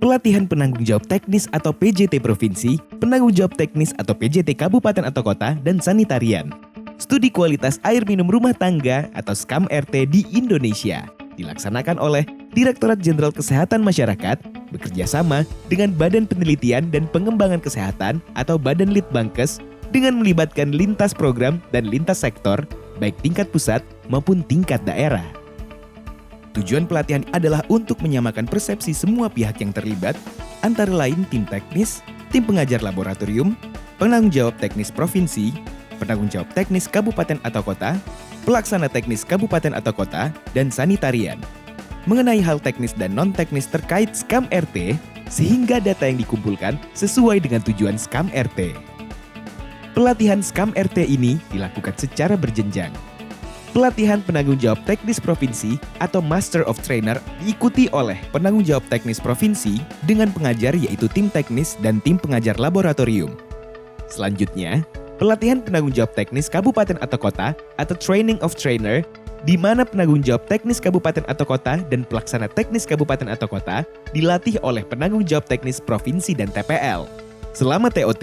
pelatihan penanggung jawab teknis atau PJT Provinsi, penanggung jawab teknis atau PJT Kabupaten atau Kota, dan sanitarian. Studi kualitas air minum rumah tangga atau SKAM-RT di Indonesia dilaksanakan oleh Direktorat Jenderal Kesehatan Masyarakat bekerja sama dengan Badan Penelitian dan Pengembangan Kesehatan atau Badan Litbangkes dengan melibatkan lintas program dan lintas sektor, baik tingkat pusat maupun tingkat daerah. Tujuan pelatihan adalah untuk menyamakan persepsi semua pihak yang terlibat, antara lain tim teknis, tim pengajar laboratorium, penanggung jawab teknis provinsi, penanggung jawab teknis kabupaten atau kota, pelaksana teknis kabupaten atau kota, dan sanitarian. Mengenai hal teknis dan non-teknis terkait SKAM-RT, sehingga data yang dikumpulkan sesuai dengan tujuan SKAM-RT. Pelatihan SKAM-RT ini dilakukan secara berjenjang. Pelatihan penanggung jawab teknis provinsi atau Master of Trainer diikuti oleh penanggung jawab teknis provinsi dengan pengajar yaitu tim teknis dan tim pengajar laboratorium. Selanjutnya, pelatihan penanggung jawab teknis kabupaten atau kota atau Training of Trainer di mana penanggung jawab teknis kabupaten atau kota dan pelaksana teknis kabupaten atau kota dilatih oleh penanggung jawab teknis provinsi dan TPL. Selama TOT,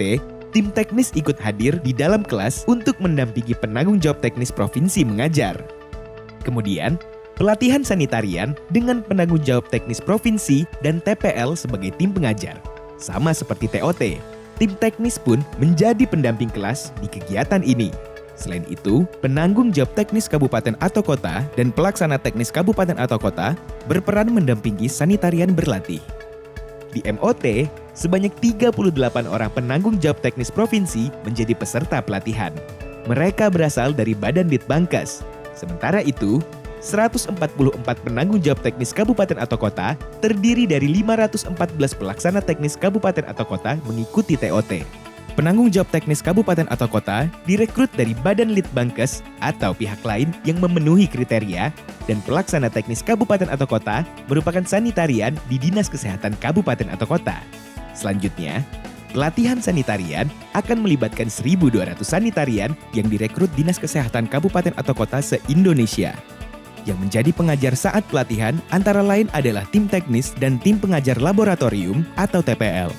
tim teknis ikut hadir di dalam kelas untuk mendampingi penanggung jawab teknis provinsi mengajar. Kemudian, pelatihan sanitarian dengan penanggung jawab teknis provinsi dan TPL sebagai tim pengajar. Sama seperti TOT, tim teknis pun menjadi pendamping kelas di kegiatan ini. Selain itu, penanggung jawab teknis kabupaten atau kota dan pelaksana teknis kabupaten atau kota berperan mendampingi sanitarian berlatih. Di MOT, sebanyak 38 orang penanggung jawab teknis provinsi menjadi peserta pelatihan. Mereka berasal dari Badan Litbangkes. Sementara itu, 144 penanggung jawab teknis kabupaten atau kota terdiri dari 514 pelaksana teknis kabupaten atau kota mengikuti TOT. Penanggung jawab teknis kabupaten atau kota direkrut dari Badan Litbangkes atau pihak lain yang memenuhi kriteria, dan pelaksana teknis kabupaten atau kota merupakan sanitarian di Dinas Kesehatan Kabupaten atau Kota. Selanjutnya, pelatihan sanitarian akan melibatkan 1.200 sanitarian yang direkrut Dinas Kesehatan Kabupaten atau Kota se-Indonesia. Yang menjadi pengajar saat pelatihan antara lain adalah tim teknis dan tim pengajar laboratorium atau TPL.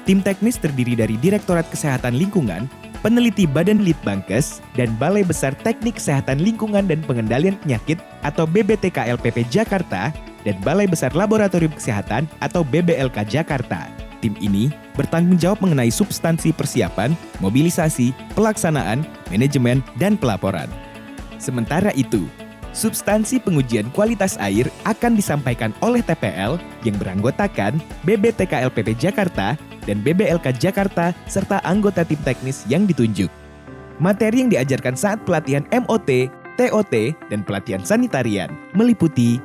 Tim teknis terdiri dari Direktorat Kesehatan Lingkungan, peneliti Badan Litbangkes, dan Balai Besar Teknik Kesehatan Lingkungan dan Pengendalian Penyakit atau BBTKLPP Jakarta, dan Balai Besar Laboratorium Kesehatan atau BBLK Jakarta. Tim ini bertanggung jawab mengenai substansi persiapan, mobilisasi, pelaksanaan, manajemen, dan pelaporan. Sementara itu, substansi pengujian kualitas air akan disampaikan oleh TPL yang beranggotakan BBTKLPP Jakarta dan BBLK Jakarta serta anggota tim teknis yang ditunjuk. Materi yang diajarkan saat pelatihan MOT, TOT, dan pelatihan sanitarian meliputi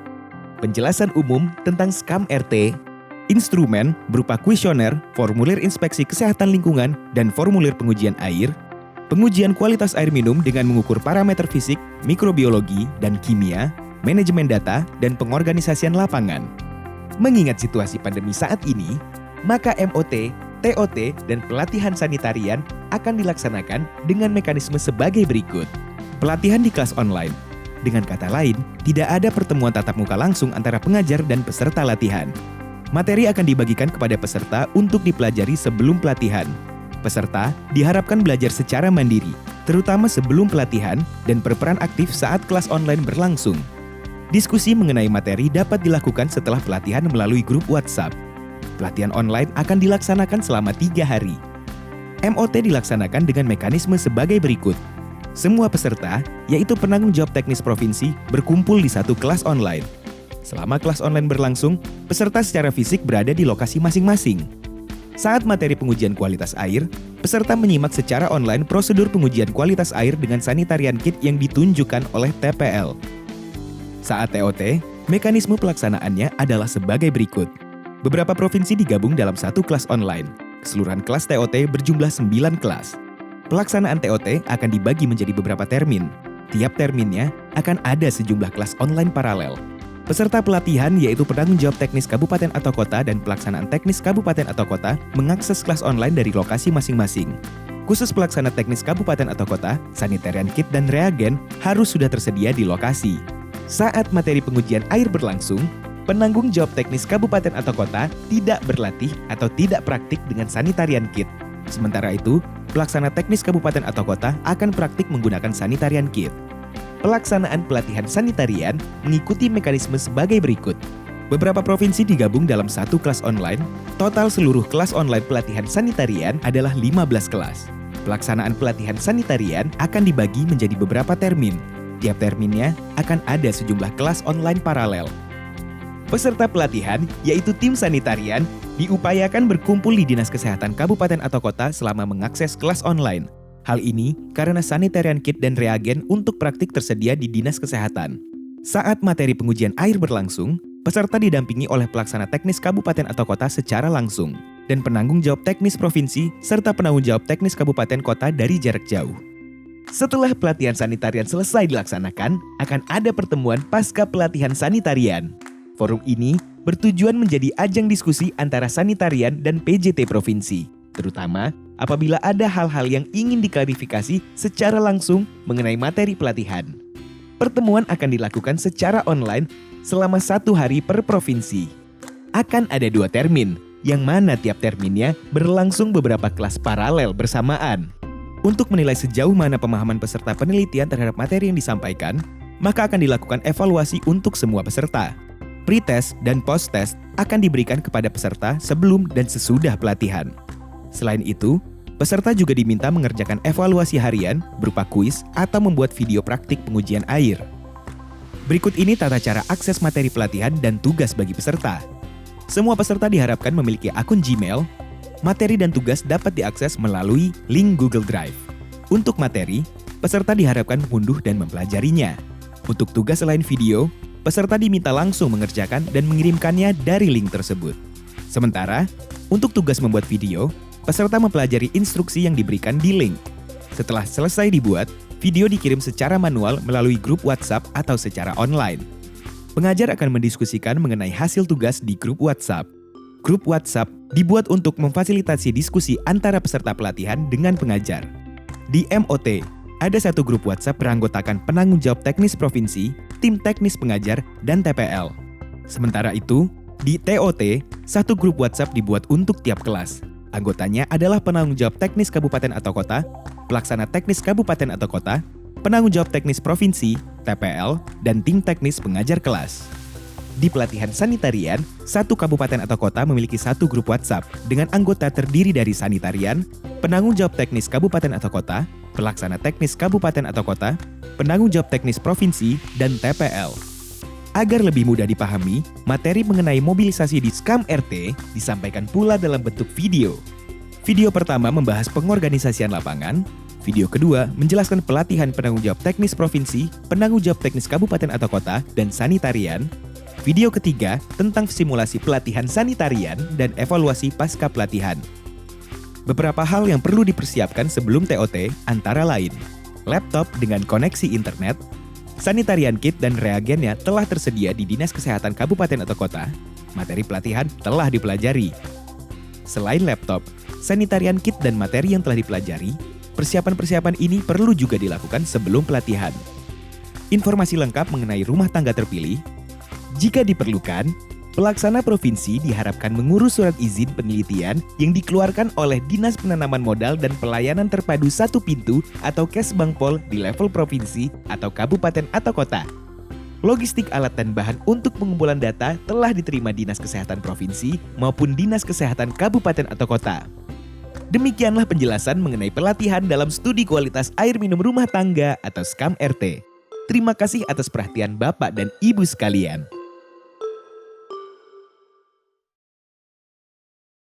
penjelasan umum tentang SKAM-RT, instrumen berupa kuesioner, formulir inspeksi kesehatan lingkungan, dan formulir pengujian air, pengujian kualitas air minum dengan mengukur parameter fisik, mikrobiologi, dan kimia, manajemen data, dan pengorganisasian lapangan. Mengingat situasi pandemi saat ini, maka MOT, TOT, dan pelatihan sanitarian akan dilaksanakan dengan mekanisme sebagai berikut. Pelatihan di kelas online. Dengan kata lain, tidak ada pertemuan tatap muka langsung antara pengajar dan peserta latihan. Materi akan dibagikan kepada peserta untuk dipelajari sebelum pelatihan. Peserta diharapkan belajar secara mandiri, terutama sebelum pelatihan dan berperan aktif saat kelas online berlangsung. Diskusi mengenai materi dapat dilakukan setelah pelatihan melalui grup WhatsApp. Pelatihan online akan dilaksanakan selama 3 hari. MOT dilaksanakan dengan mekanisme sebagai berikut. Semua peserta, yaitu penanggung jawab teknis provinsi, berkumpul di satu kelas online. Selama kelas online berlangsung, peserta secara fisik berada di lokasi masing-masing. Saat materi pengujian kualitas air, peserta menyimak secara online prosedur pengujian kualitas air dengan sanitarian kit yang ditunjukkan oleh TPL. Saat TOT, mekanisme pelaksanaannya adalah sebagai berikut. Beberapa provinsi digabung dalam satu kelas online. Keseluruhan kelas TOT berjumlah 9 kelas. Pelaksanaan TOT akan dibagi menjadi beberapa termin. Tiap terminnya akan ada sejumlah kelas online paralel. Peserta pelatihan yaitu penanggung jawab teknis kabupaten atau kota dan pelaksanaan teknis kabupaten atau kota mengakses kelas online dari lokasi masing-masing. Khusus pelaksana teknis kabupaten atau kota, sanitarian kit dan reagen harus sudah tersedia di lokasi. Saat materi pengujian air berlangsung, penanggung jawab teknis kabupaten atau kota tidak berlatih atau tidak praktik dengan sanitarian kit. Sementara itu, pelaksana teknis kabupaten atau kota akan praktik menggunakan sanitarian kit. Pelaksanaan pelatihan sanitarian mengikuti mekanisme sebagai berikut. Beberapa provinsi digabung dalam satu kelas online. Total seluruh kelas online pelatihan sanitarian adalah 15 kelas. Pelaksanaan pelatihan sanitarian akan dibagi menjadi beberapa termin. Tiap terminnya akan ada sejumlah kelas online paralel. Peserta pelatihan, yaitu tim sanitarian, diupayakan berkumpul di Dinas Kesehatan Kabupaten atau Kota selama mengakses kelas online. Hal ini karena sanitarian kit dan reagen untuk praktik tersedia di Dinas Kesehatan. Saat materi pengujian air berlangsung, peserta didampingi oleh pelaksana teknis kabupaten atau kota secara langsung, dan penanggung jawab teknis provinsi serta penanggung jawab teknis kabupaten kota dari jarak jauh. Setelah pelatihan sanitarian selesai dilaksanakan, akan ada pertemuan pasca pelatihan sanitarian. Forum ini bertujuan menjadi ajang diskusi antara sanitarian dan PJT provinsi, terutama apabila ada hal-hal yang ingin diklarifikasi secara langsung mengenai materi pelatihan. Pertemuan akan dilakukan secara online selama 1 hari per provinsi. Akan ada 2 termin, yang mana tiap terminnya berlangsung beberapa kelas paralel bersamaan. Untuk menilai sejauh mana pemahaman peserta penelitian terhadap materi yang disampaikan, maka akan dilakukan evaluasi untuk semua peserta. Pretest dan post-test akan diberikan kepada peserta sebelum dan sesudah pelatihan. Selain itu, peserta juga diminta mengerjakan evaluasi harian berupa kuis atau membuat video praktik pengujian air. Berikut ini tata cara akses materi pelatihan dan tugas bagi peserta. Semua peserta diharapkan memiliki akun Gmail. Materi dan tugas dapat diakses melalui link Google Drive. Untuk materi, peserta diharapkan mengunduh dan mempelajarinya. Untuk tugas selain video, peserta diminta langsung mengerjakan dan mengirimkannya dari link tersebut. Sementara, untuk tugas membuat video, peserta mempelajari instruksi yang diberikan di link. Setelah selesai dibuat, video dikirim secara manual melalui grup WhatsApp atau secara online. Pengajar akan mendiskusikan mengenai hasil tugas di grup WhatsApp. Grup WhatsApp dibuat untuk memfasilitasi diskusi antara peserta pelatihan dengan pengajar. Di MOT, ada satu grup WhatsApp beranggotakan penanggung jawab teknis provinsi, tim teknis pengajar, dan TPL. Sementara itu, di TOT, satu grup WhatsApp dibuat untuk tiap kelas. Anggotanya adalah penanggung jawab teknis kabupaten atau kota, pelaksana teknis kabupaten atau kota, penanggung jawab teknis provinsi, TPL, dan tim teknis pengajar kelas. Di pelatihan sanitarian, satu kabupaten atau kota memiliki satu grup WhatsApp dengan anggota terdiri dari sanitarian, penanggung jawab teknis kabupaten atau kota, pelaksana teknis kabupaten atau kota, penanggung jawab teknis provinsi, dan TPL. Agar lebih mudah dipahami, materi mengenai mobilisasi di SKAM RT disampaikan pula dalam bentuk video. Video pertama membahas pengorganisasian lapangan, video kedua menjelaskan pelatihan penanggung jawab teknis provinsi, penanggung jawab teknis kabupaten atau kota, dan sanitarian. Video ketiga tentang simulasi pelatihan sanitarian dan evaluasi pasca pelatihan. Beberapa hal yang perlu dipersiapkan sebelum TOT antara lain: laptop dengan koneksi internet, sanitarian kit dan reagennya telah tersedia di Dinas Kesehatan Kabupaten atau Kota, materi pelatihan telah dipelajari. Selain laptop, sanitarian kit dan materi yang telah dipelajari, persiapan-persiapan ini perlu juga dilakukan sebelum pelatihan. Informasi lengkap mengenai rumah tangga terpilih. Jika diperlukan, pelaksana provinsi diharapkan mengurus surat izin penelitian yang dikeluarkan oleh Dinas Penanaman Modal dan Pelayanan Terpadu Satu Pintu atau Kesbangpol di level provinsi atau kabupaten atau kota. Logistik alat dan bahan untuk pengumpulan data telah diterima Dinas Kesehatan Provinsi maupun Dinas Kesehatan Kabupaten atau kota. Demikianlah penjelasan mengenai pelatihan dalam studi kualitas air minum rumah tangga atau SKAM RT. Terima kasih atas perhatian Bapak dan Ibu sekalian.